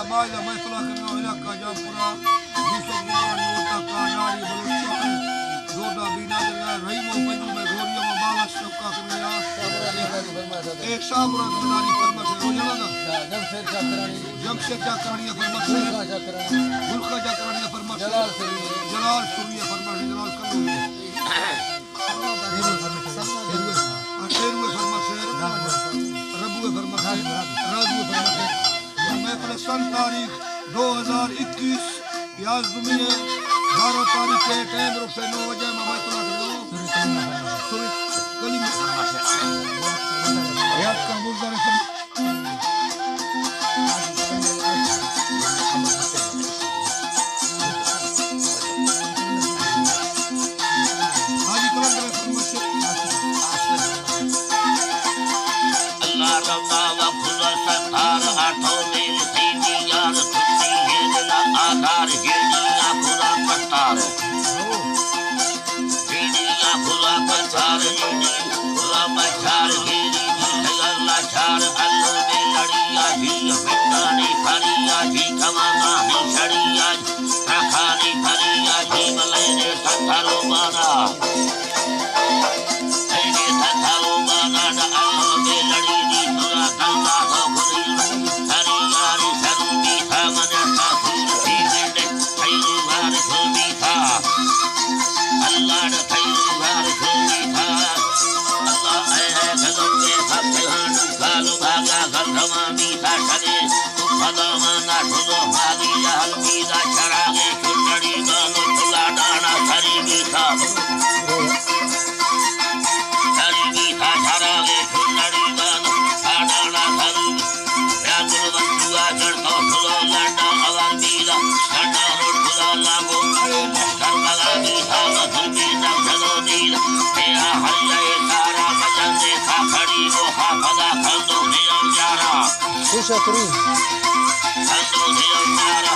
Maila mai tula kana ila ka jampura Yusuf Gurani Ota ka nari Baluchai Zoda Bina Janga Rahimo Panju में घोरिया में बाला शौका करने या एक शामराज बनानी फरमाश है रोजाना ना जमशेद जाकरानी फरमाश है गुलखा जाकरानी फरमाश है जलाल सुरिया फरमाश है जलाल कल्लू अशेरुए फरमाश है रबुए फरमाश है राजुए फरमाश है मैं अपने सन तारीख 2021 याद दुनिया 12 तारीख के टाइम रुक से 9 बजे मैं तुला सुरी कली में याद का मुर्दारे हाजी कलंदर फरमाशे अल्लाह रब्बा व खुदा सत्तार आठों में सीधी यार सुन्नी है दिला आधार हेडिया खुदा पत्तार हेडिया खुदा पत्तार खुदा मचार हेडी अल्लाह चार अल्लाह ने लड़िया ही बिंदानी फरिया ही कमाना ही छड़िया रखानी फरिया ही मलैने सत्तारो माना ऐने सत्तारो माना दा अल्लाह ने लड़ी दी खुदा कल्ला हो खुदी हरियारी सरूबी था मने साफूर थी गंडे खैरू वार खुदी था अल्लाह ने खैरू वार खुदी था अल्लाह है गगन में सब हांडू कालो भागा गंधमा मीठा चले तू फदा माना ठुलो भागी जहल मीदा चरागे चुनड़ी बालो ठुला डाना सरी मीठा सरी मीठा चरागे चुनड़ी बालो डाना सरी राजुल बंदुआ चढ़तो ठुलो लंडा अवर मीदा ठंडा रोड ठुला लागो करबला मीठा मधुर मीदा चलो नीला तेरा हल्ला सारा बजन देखा खड़ी वो हाफदा खंदो दिया यारा Слушай, Турин. खंदो दिया यारा